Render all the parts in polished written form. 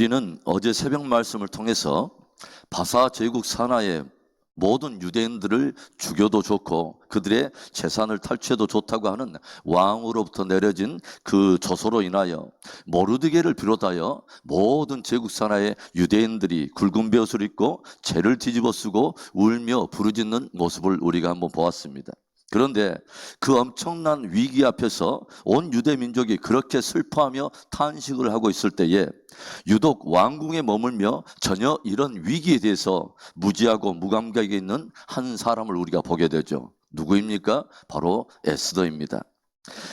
우리는 어제 새벽 말씀을 통해서 바사 제국 산하의 모든 유대인들을 죽여도 좋고 그들의 재산을 탈취해도 좋다고 하는 왕으로부터 내려진 그 조서로 인하여 모르드게를 비롯하여 모든 제국 산하의 유대인들이 굵은 벼슬을 입고 죄를 뒤집어 쓰고 울며 부르짖는 모습을 우리가 한번 보았습니다. 그런데 그 엄청난 위기 앞에서 온 유대 민족이 그렇게 슬퍼하며 탄식을 하고 있을 때에 유독 왕궁에 머물며 전혀 이런 위기에 대해서 무지하고 무감각에 있는 한 사람을 우리가 보게 되죠. 누구입니까? 바로 에스더입니다.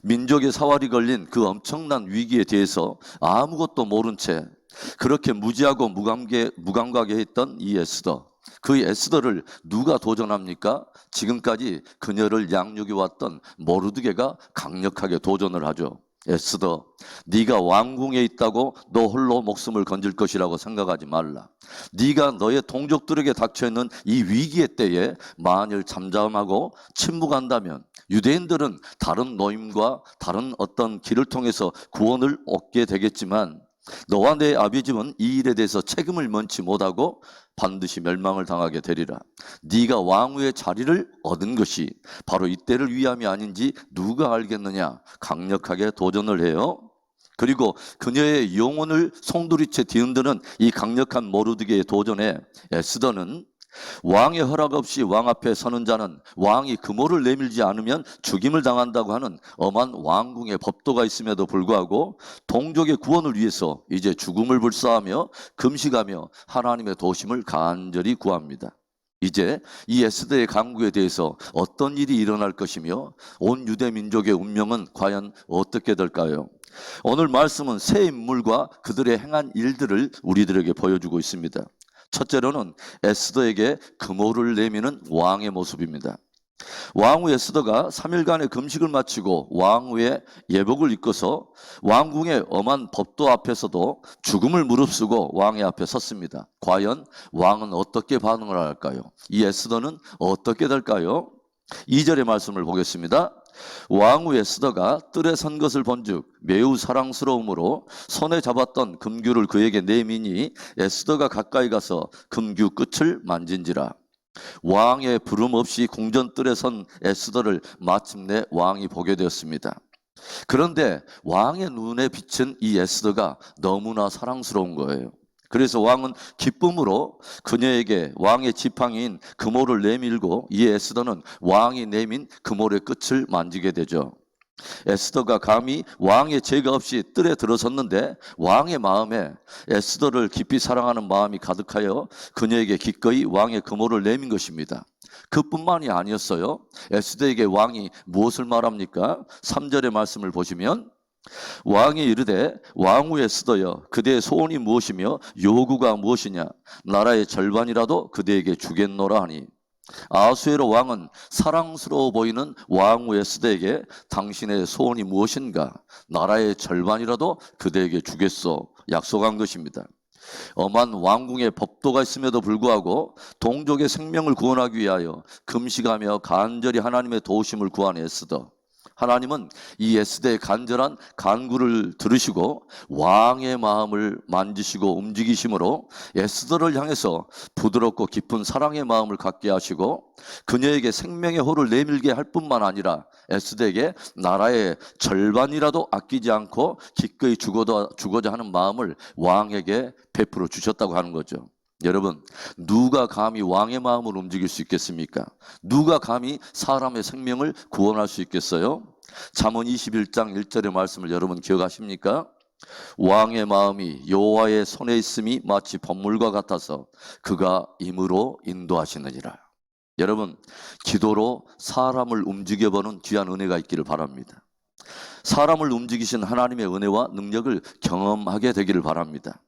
민족의 사활이 걸린 그 엄청난 위기에 대해서 아무것도 모른 채 그렇게 무지하고 무감각에 했던 이 에스더, 그 에스더를 누가 도전합니까? 지금까지 그녀를 양육해 왔던 모르드게가 강력하게 도전을 하죠. 에스더, 네가 왕궁에 있다고 너 홀로 목숨을 건질 것이라고 생각하지 말라. 네가 너의 동족들에게 닥쳐있는 이 위기의 때에 만일 잠잠하고 침묵한다면 유대인들은 다른 노임과 다른 어떤 길을 통해서 구원을 얻게 되겠지만 너와 내 아비집은 이 일에 대해서 책임을 면치 못하고 반드시 멸망을 당하게 되리라. 네가 왕후의 자리를 얻은 것이 바로 이때를 위함이 아닌지 누가 알겠느냐. 강력하게 도전을 해요. 그리고 그녀의 영혼을 송두리째 뒤흔드는 이 강력한 모르드게의 도전에 에스더는 왕의 허락 없이 왕 앞에 서는 자는 왕이 금호를 내밀지 않으면 죽임을 당한다고 하는 엄한 왕궁의 법도가 있음에도 불구하고 동족의 구원을 위해서 이제 죽음을 불사하며 금식하며 하나님의 도심을 간절히 구합니다. 이제 이 에스더의 강구에 대해서 어떤 일이 일어날 것이며 온 유대 민족의 운명은 과연 어떻게 될까요? 오늘 말씀은 세 인물과 그들의 행한 일들을 우리들에게 보여주고 있습니다. 첫째로는 에스더에게 금호를 내미는 왕의 모습입니다. 왕후 에스더가 3일간의 금식을 마치고 왕후의 예복을 입고서 왕궁의 엄한 법도 앞에서도 죽음을 무릅쓰고 왕의 앞에 섰습니다. 과연 왕은 어떻게 반응을 할까요? 이 에스더는 어떻게 될까요? 2절의 말씀을 보겠습니다. 왕후 에스더가 뜰에 선 것을 본즉 매우 사랑스러움으로 손에 잡았던 금규를 그에게 내미니 에스더가 가까이 가서 금규 끝을 만진지라. 왕의 부름 없이 궁전 뜰에 선 에스더를 마침내 왕이 보게 되었습니다. 그런데 왕의 눈에 비친 이 에스더가 너무나 사랑스러운 거예요. 그래서 왕은 기쁨으로 그녀에게 왕의 지팡이인 금호를 내밀고 이 에스더는 왕이 내민 금호의 끝을 만지게 되죠. 에스더가 감히 왕의 제가 없이 뜰에 들어섰는데 왕의 마음에 에스더를 깊이 사랑하는 마음이 가득하여 그녀에게 기꺼이 왕의 금호를 내민 것입니다. 그뿐만이 아니었어요. 에스더에게 왕이 무엇을 말합니까? 3절의 말씀을 보시면 왕이 이르되 왕후 에스더여 그대의 소원이 무엇이며 요구가 무엇이냐 나라의 절반이라도 그대에게 주겠노라 하니 아수에로 왕은 사랑스러워 보이는 왕후 에스더에게 당신의 소원이 무엇인가 나라의 절반이라도 그대에게 주겠소 약속한 것입니다. 엄한 왕궁의 법도가 있음에도 불구하고 동족의 생명을 구원하기 위하여 금식하며 간절히 하나님의 도우심을 구한 에스더. 하나님은 이 에스더의 간절한 간구를 들으시고 왕의 마음을 만지시고 움직이심으로 에스더를 향해서 부드럽고 깊은 사랑의 마음을 갖게 하시고 그녀에게 생명의 호를 내밀게 할 뿐만 아니라 에스더에게 나라의 절반이라도 아끼지 않고 기꺼이 주고자 하는 마음을 왕에게 베풀어 주셨다고 하는 거죠. 여러분, 누가 감히 왕의 마음을 움직일 수 있겠습니까? 누가 감히 사람의 생명을 구원할 수 있겠어요? 잠언 21장 1절의 말씀을 여러분 기억하십니까? 왕의 마음이 여호와의 손에 있음이 마치 번물과 같아서 그가 임으로 인도하시느니라. 여러분, 기도로 사람을 움직여보는 귀한 은혜가 있기를 바랍니다. 사람을 움직이신 하나님의 은혜와 능력을 경험하게 되기를 바랍니다.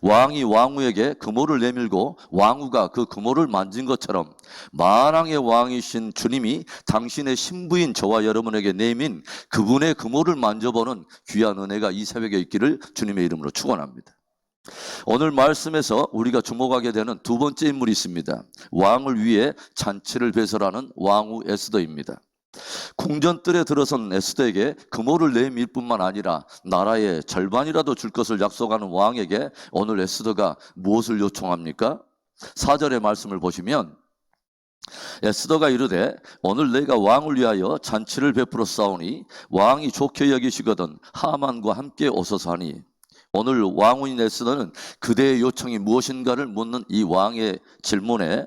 왕이 왕후에게 금호를 내밀고 왕후가 그 금호를 만진 것처럼 만왕의 왕이신 주님이 당신의 신부인 저와 여러분에게 내민 그분의 금호를 만져보는 귀한 은혜가 이 새벽에 있기를 주님의 이름으로 축원합니다. 오늘 말씀에서 우리가 주목하게 되는 두 번째 인물이 있습니다. 왕을 위해 잔치를 배설하는 왕후 에스더입니다. 궁전뜰에 들어선 에스더에게 금오를 내밀 뿐만 아니라 나라의 절반이라도 줄 것을 약속하는 왕에게 오늘 에스더가 무엇을 요청합니까? 4절의 말씀을 보시면 에스더가 이르되 오늘 내가 왕을 위하여 잔치를 베풀어 싸우니 왕이 좋게 여기시거든 하만과 함께 오소서 하니, 오늘 왕후인 에스더는 그대의 요청이 무엇인가를 묻는 이 왕의 질문에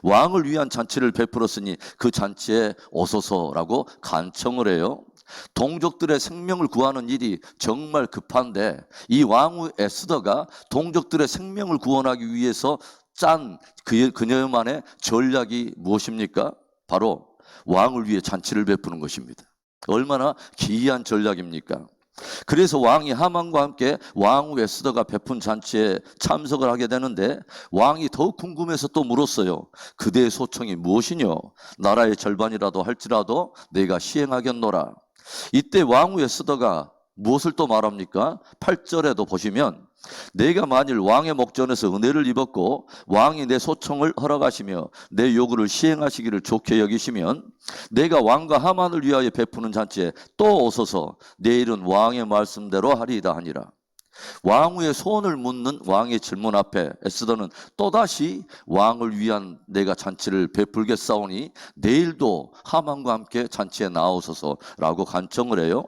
왕을 위한 잔치를 베풀었으니 그 잔치에 오소서라고 간청을 해요. 동족들의 생명을 구하는 일이 정말 급한데 이 왕후 에스더가 동족들의 생명을 구원하기 위해서 짠 그녀만의 전략이 무엇입니까? 바로 왕을 위해 잔치를 베푸는 것입니다. 얼마나 기이한 전략입니까? 그래서 왕이 하만과 함께 왕후 에스더가 베푼 잔치에 참석을 하게 되는데 왕이 더욱 궁금해서 또 물었어요. 그대의 소청이 무엇이뇨? 나라의 절반이라도 할지라도 내가 시행하겠노라. 이때 왕후 에스더가 무엇을 또 말합니까? 8절에도 보시면 내가 만일 왕의 목전에서 은혜를 입었고 왕이 내 소청을 허락하시며 내 요구를 시행하시기를 좋게 여기시면 내가 왕과 하만을 위하여 베푸는 잔치에 또 오소서 내일은 왕의 말씀대로 하리이다 하니라. 왕후의 소원을 묻는 왕의 질문 앞에 에스더는 또다시 왕을 위한 내가 잔치를 베풀겠사오니 내일도 하만과 함께 잔치에 나오소서라고 간청을 해요.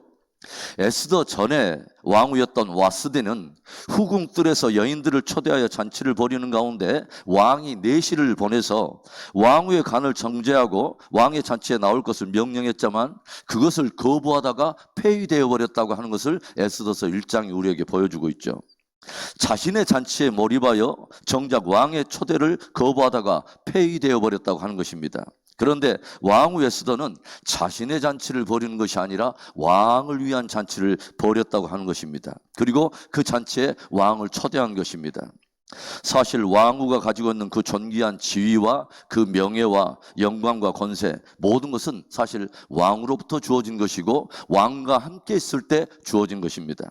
에스더 전에 왕후였던 와스디는 후궁뜰에서 여인들을 초대하여 잔치를 벌이는 가운데 왕이 내시를 보내서 왕후의 간을 정죄하고 왕의 잔치에 나올 것을 명령했지만 그것을 거부하다가 폐위되어 버렸다고 하는 것을 에스더서 1장이 우리에게 보여주고 있죠. 자신의 잔치에 몰입하여 정작 왕의 초대를 거부하다가 폐위되어 버렸다고 하는 것입니다. 그런데 왕후 에스더는 자신의 잔치를 벌이는 것이 아니라 왕을 위한 잔치를 벌였다고 하는 것입니다. 그리고 그 잔치에 왕을 초대한 것입니다. 사실 왕후가 가지고 있는 그 존귀한 지위와 그 명예와 영광과 권세, 모든 것은 사실 왕으로부터 주어진 것이고 왕과 함께 있을 때 주어진 것입니다.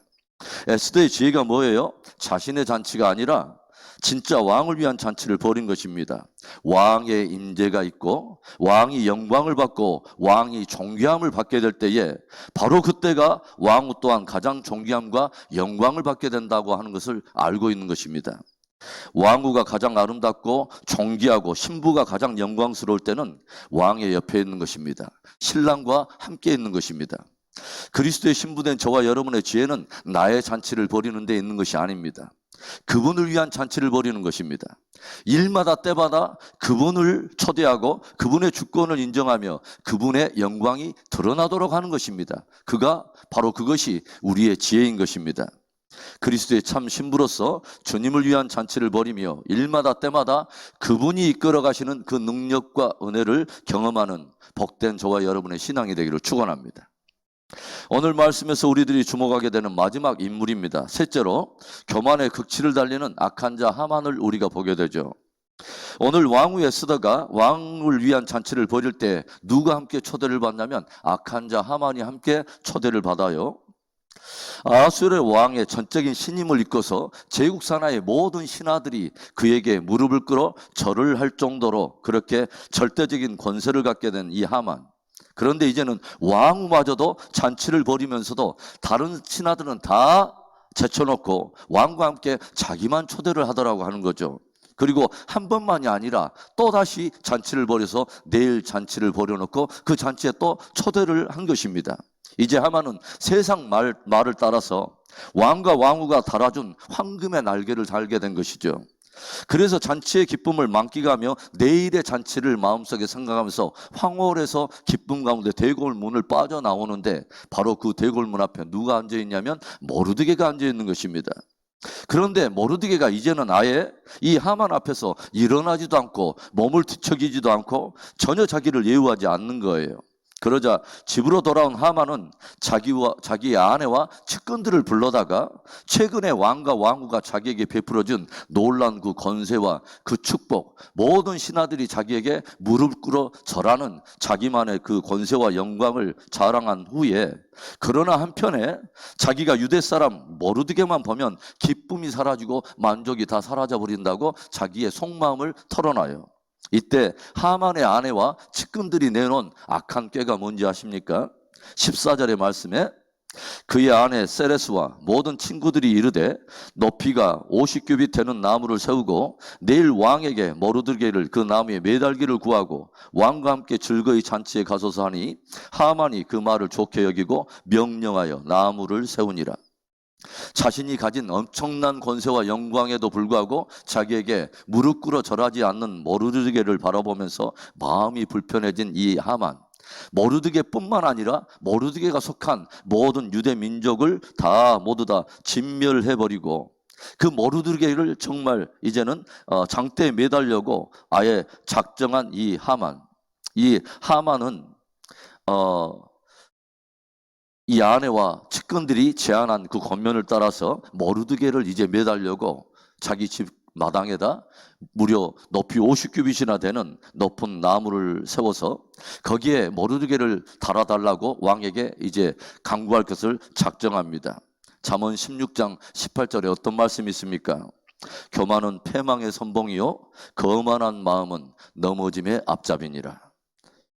에스더의 지혜가 뭐예요? 자신의 잔치가 아니라 진짜 왕을 위한 잔치를 벌인 것입니다. 왕의 임재가 있고 왕이 영광을 받고 왕이 존귀함을 받게 될 때에 바로 그때가 왕후 또한 가장 존귀함과 영광을 받게 된다고 하는 것을 알고 있는 것입니다. 왕후가 가장 아름답고 존귀하고 신부가 가장 영광스러울 때는 왕의 옆에 있는 것입니다. 신랑과 함께 있는 것입니다. 그리스도의 신부된 저와 여러분의 지혜는 나의 잔치를 벌이는 데 있는 것이 아닙니다. 그분을 위한 잔치를 벌이는 것입니다. 일마다 때마다 그분을 초대하고 그분의 주권을 인정하며 그분의 영광이 드러나도록 하는 것입니다. 바로 그것이 우리의 지혜인 것입니다. 그리스도의 참 신부로서 주님을 위한 잔치를 벌이며 일마다 때마다 그분이 이끌어 가시는 그 능력과 은혜를 경험하는 복된 저와 여러분의 신앙이 되기를 축원합니다. 오늘 말씀에서 우리들이 주목하게 되는 마지막 인물입니다. 셋째로 교만의 극치를 달리는 악한 자 하만을 우리가 보게 되죠. 오늘 왕후 에스더가 왕을 위한 잔치를 벌일 때 누가 함께 초대를 받냐면 악한 자 하만이 함께 초대를 받아요. 아수르의 왕의 전적인 신임을 입고서 제국 산하의 모든 신하들이 그에게 무릎을 꿇어 절을 할 정도로 그렇게 절대적인 권세를 갖게 된 이 하만. 그런데 이제는 왕후마저도 잔치를 벌이면서도 다른 신하들은 다 제쳐놓고 왕과 함께 자기만 초대를 하더라고 하는 거죠. 그리고 한 번만이 아니라 또다시 잔치를 벌여서 내일 잔치를 벌여놓고 그 잔치에 또 초대를 한 것입니다. 이제 하만은 세상 말을 따라서 왕과 왕후가 달아준 황금의 날개를 달게 된 것이죠. 그래서 잔치의 기쁨을 만끽하며 내일의 잔치를 마음속에 생각하면서 황홀해서 기쁨 가운데 대궐 문을 빠져나오는데 바로 그 대궐 문 앞에 누가 앉아있냐면 모르드게가 앉아있는 것입니다. 그런데 모르드게가 이제는 아예 이 하만 앞에서 일어나지도 않고 몸을 뒤척이지도 않고 전혀 자기를 예우하지 않는 거예요. 그러자 집으로 돌아온 하만은 자기의 아내와 측근들을 불러다가 최근에 왕과 왕후가 자기에게 베풀어준 놀라운 그 권세와 그 축복, 모든 신하들이 자기에게 무릎 꿇어 절하는 자기만의 그 권세와 영광을 자랑한 후에, 그러나 한편에 자기가 유대 사람 모르드게만 보면 기쁨이 사라지고 만족이 다 사라져 버린다고 자기의 속마음을 털어놔요. 이때 하만의 아내와 측근들이 내놓은 악한 꾀가 뭔지 아십니까? 14절의 말씀에 그의 아내 세레스와 모든 친구들이 이르되 높이가 50규빗 되는 나무를 세우고 내일 왕에게 머루들개를 그 나무에 매달기를 구하고 왕과 함께 즐거이 잔치에 가소서 하니 하만이 그 말을 좋게 여기고 명령하여 나무를 세우니라. 자신이 가진 엄청난 권세와 영광에도 불구하고 자기에게 무릎 꿇어 절하지 않는 모르드게를 바라보면서 마음이 불편해진 이 하만, 모르드게뿐만 아니라 모르드게가 속한 모든 유대 민족을 모두 다 진멸해버리고 그 모르드게를 정말 이제는 장대에 매달려고 아예 작정한 이 하만. 이 하만은 이 아내와 측근들이 제안한 그 권면을 따라서 모르드게를 이제 매달려고 자기 집 마당에다 무려 높이 50규빗이나 되는 높은 나무를 세워서 거기에 모르드게를 달아달라고 왕에게 이제 강구할 것을 작정합니다. 잠언 16장 18절에 어떤 말씀이 있습니까? 교만은 패망의 선봉이요 거만한 마음은 넘어짐의 앞잡이니라.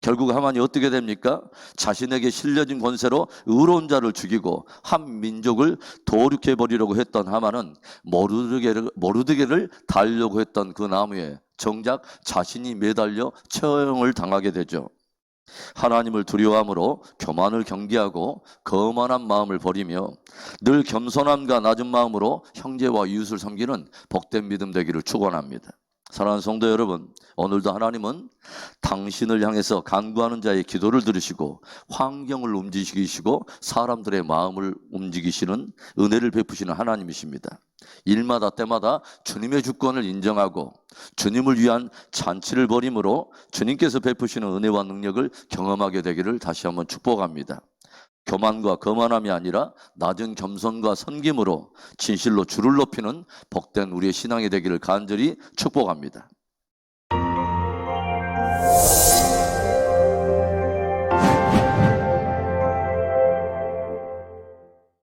결국 하만이 어떻게 됩니까? 자신에게 실려진 권세로 의로운 자를 죽이고 한 민족을 도륙해버리려고 했던 하만은 모르드게를 달려고 했던 그 나무에 정작 자신이 매달려 처형을 당하게 되죠. 하나님을 두려워함으로 교만을 경계하고 거만한 마음을 버리며 늘 겸손함과 낮은 마음으로 형제와 이웃을 섬기는 복된 믿음 되기를 축원합니다. 사랑하는 성도 여러분, 오늘도 하나님은 당신을 향해서 간구하는 자의 기도를 들으시고 환경을 움직이시고 사람들의 마음을 움직이시는 은혜를 베푸시는 하나님이십니다. 일마다 때마다 주님의 주권을 인정하고 주님을 위한 잔치를 벌임으로 주님께서 베푸시는 은혜와 능력을 경험하게 되기를 다시 한번 축복합니다. 교만과 거만함이 아니라 낮은 겸손과 섬김으로 진실로 주를 높이는 복된 우리의 신앙이 되기를 간절히 축복합니다.